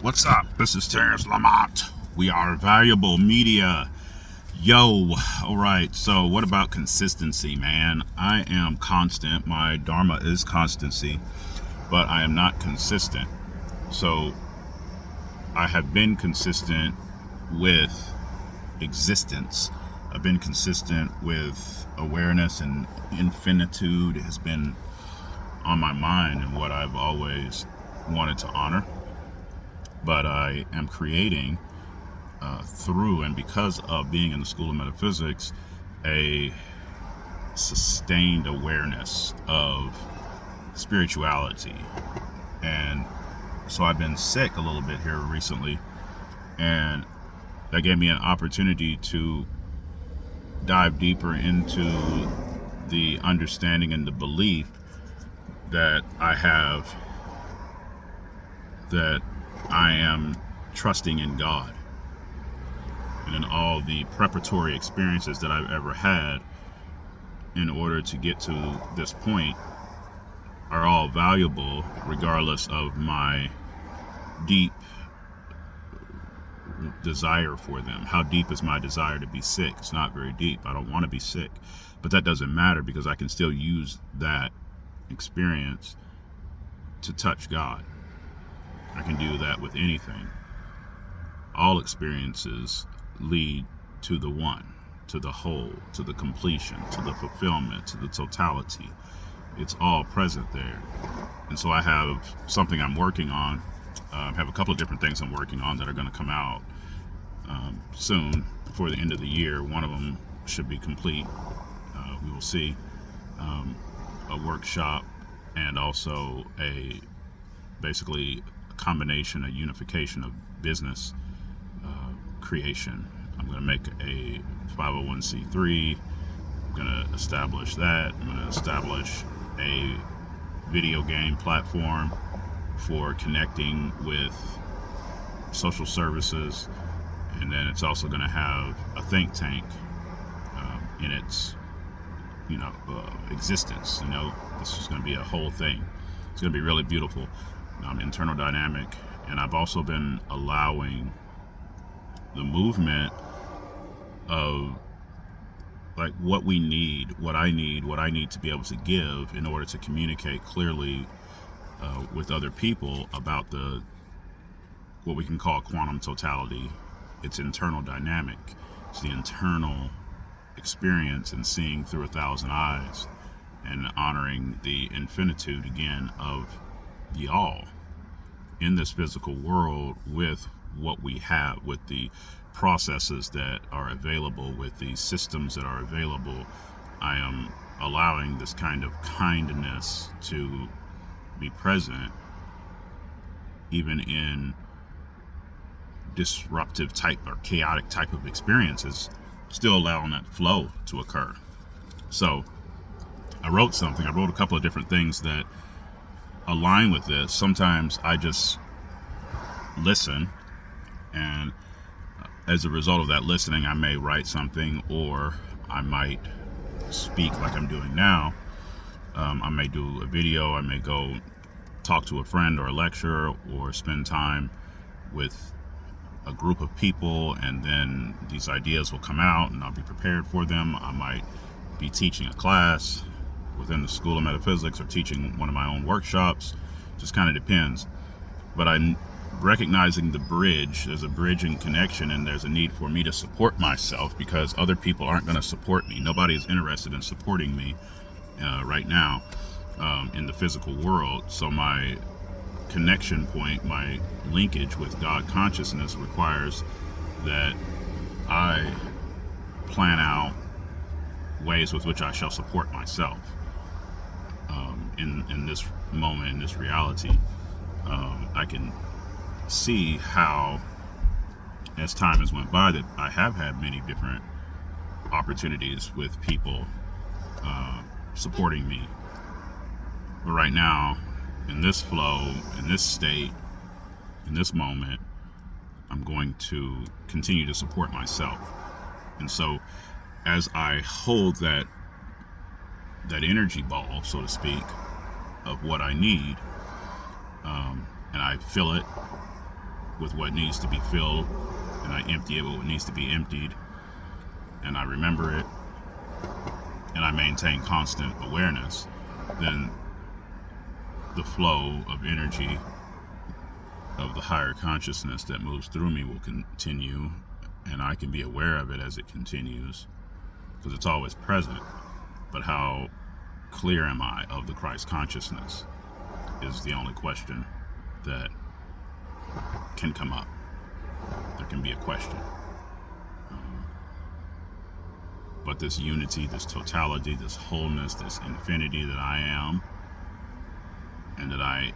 What's up? This is Terrence Lamont. We are Valuable Media. Yo, alright, so what about consistency, man? I am constant. My dharma is constancy, but I am not consistent. So I have been consistent with existence. I've been consistent with awareness, and infinitude has been on my mind and what I've always wanted to honor. But I am creating through and because of being in the School of Metaphysics a sustained awareness of spirituality. And so I've been sick a little bit here recently, and that gave me an opportunity to dive deeper into the understanding and the belief that I have that I am trusting in God. And in all the preparatory experiences that I've ever had in order to get to this point are all valuable regardless of my deep desire for them. How deep is my desire to be sick? It's not very deep. I don't want to be sick. But that doesn't matter, because I can still use that experience to touch God. I can do that with anything. All experiences lead to the one, to the whole, to the completion, to the fulfillment, to the totality. It's all present there. And so I have something I'm working on. I have a couple of different things I'm working on that are going to come out soon, before the end of the year. One of them should be complete. We will see. A workshop, and also basically a combination, a unification of business creation. I'm going to make a 501c3. I'm going to establish that. I'm going to establish a video game platform for connecting with social services, and then it's also going to have a think tank in its existence. This is going to be a whole thing. It's going to be really beautiful. Internal dynamic. And I've also been allowing the movement of like what we need, what I need to be able to give in order to communicate clearly with other people about what we can call quantum totality. It's internal dynamic. It's the internal experience and seeing through 1,000 eyes and honoring the infinitude again of the all in this physical world, with what we have, with the processes that are available, with the systems that are available. I am allowing this kind of kindness to be present even in disruptive type or chaotic type of experiences, still allowing that flow to occur. So I wrote a couple of different things that align with this. Sometimes I just listen, and as a result of that listening, I may write something, or I might speak like I'm doing now. I may do a video. I may go talk to a friend or a lecturer, or spend time with a group of people, and then these ideas will come out and I'll be prepared for them. I might be teaching a class within the School of Metaphysics, or teaching one of my own workshops. Just kind of depends. But I'm recognizing the bridge. There's a bridge and connection, and there's a need for me to support myself, because other people aren't going to support me. Nobody is interested in supporting me right now in the physical world. So my connection point, my linkage with God consciousness, requires that I plan out ways with which I shall support myself in this moment, in this reality. I can see how, as time has went by, that I have had many different opportunities with people supporting me. But right now, in this flow, in this state, in this moment, I'm going to continue to support myself. And so as I hold that energy ball, so to speak, of what I need, and I feel it, with what needs to be filled, and I empty it with what needs to be emptied, and I remember it, and I maintain constant awareness, then the flow of energy of the higher consciousness that moves through me will continue, and I can be aware of it as it continues, because it's always present. But how clear am I of the Christ consciousness is the only question that can come up. There can be a question. But this unity, this totality, this wholeness, this infinity that I am, and that I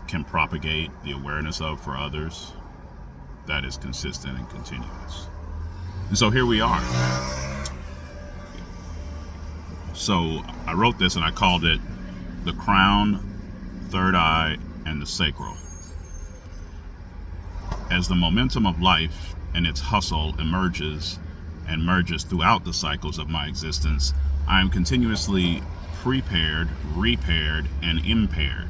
can propagate the awareness of for others, that is consistent and continuous. And so here we are. So I wrote this and I called it The Crown, Third Eye, and the Sacral. As the momentum of life and its hustle emerges and merges throughout the cycles of my existence, I am continuously prepared, repaired, and impaired.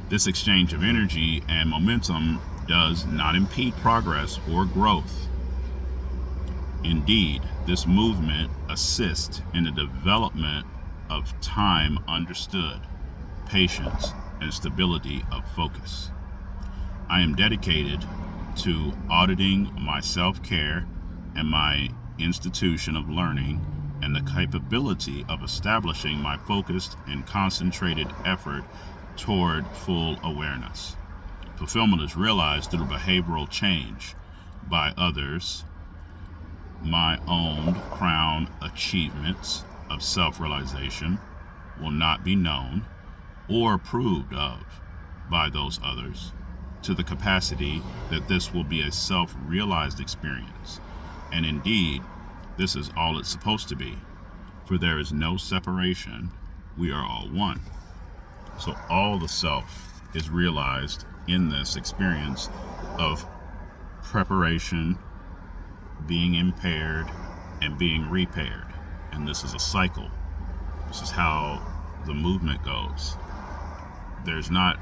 This exchange of energy and momentum does not impede progress or growth. Indeed, this movement assists in the development of time understood, patience, and stability of focus. I am dedicated to auditing my self-care and my institution of learning, and the capability of establishing my focused and concentrated effort toward full awareness. Fulfillment is realized through behavioral change by others. My own crown achievements of self-realization will not be known or approved of by those others to the capacity that this will be a self-realized experience. And indeed, this is all it's supposed to be, for there is no separation. We are all one. So all the self is realized in this experience of preparation, being impaired, and being repaired. And this is a cycle. This is how the movement goes. There's not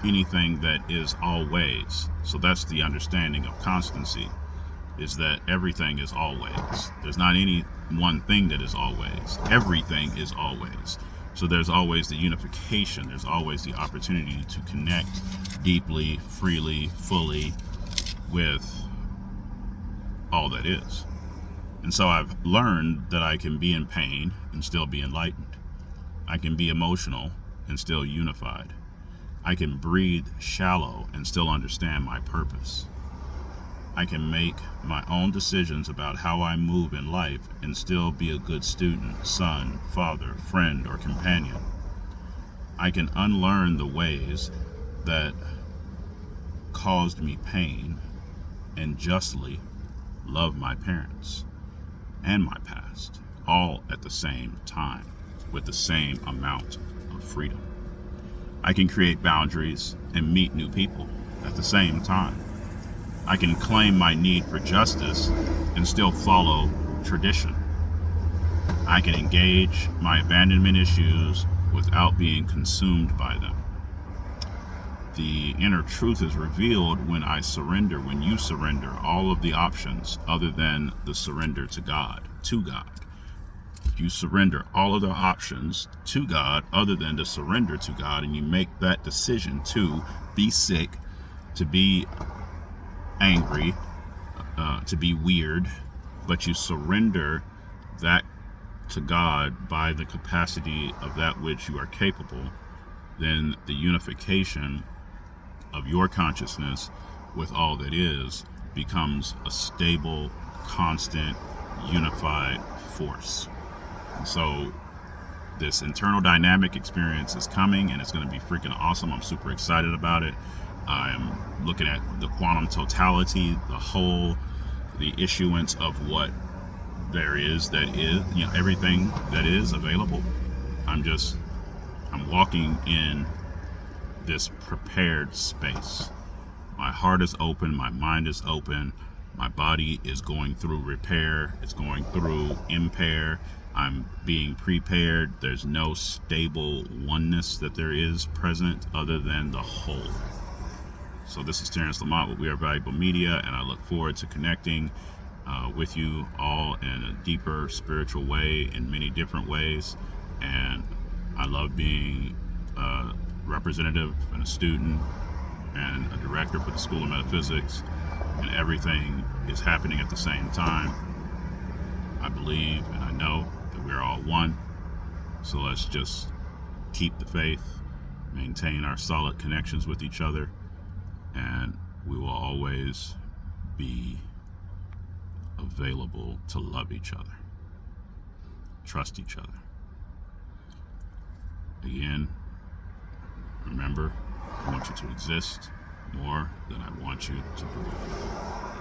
anything that is always. So that's the understanding of constancy, is that everything is always. There's not any one thing that is always. Everything is always. So there's always the unification. There's always the opportunity to connect deeply, freely, fully with all that is. And so I've learned that I can be in pain and still be enlightened. I can be emotional and still unified. I can breathe shallow and still understand my purpose. I can make my own decisions about how I move in life and still be a good student, son, father, friend, or companion. I can unlearn the ways that caused me pain and justly love my parents and my past, all at the same time, with the same amount of freedom. I can create boundaries and meet new people at the same time. I can claim my need for justice and still follow tradition. I can engage my abandonment issues without being consumed by them. The inner truth is revealed when I surrender, when you surrender all of the options other than the surrender to God. You surrender all of the options to God other than to surrender to God, and you make that decision to be sick, to be angry, to be weird, but you surrender that to God by the capacity of that which you are capable, then the unification of your consciousness with all that is becomes a stable, constant, unified force. And so this internal dynamic experience is coming, and it's going to be freaking awesome. I'm super excited about it. I'm looking at the quantum totality, the whole, the issuance of what there is that is, everything that is available. I'm walking in this prepared space. My heart is open, my mind is open, my body is going through repair, it's going through impair. I'm being prepared. There's no stable oneness that there is present other than the whole. So this is Terrence Lamont with We Are Valuable Media, and I look forward to connecting with you all in a deeper spiritual way in many different ways. And I love being a representative and a student and a director for the School of Metaphysics, and everything is happening at the same time. I believe and I know that we're all one. So let's just keep the faith, maintain our solid connections with each other, and we will always be available to love each other, trust each other. Again, remember, I want you to exist more than I want you to breathe.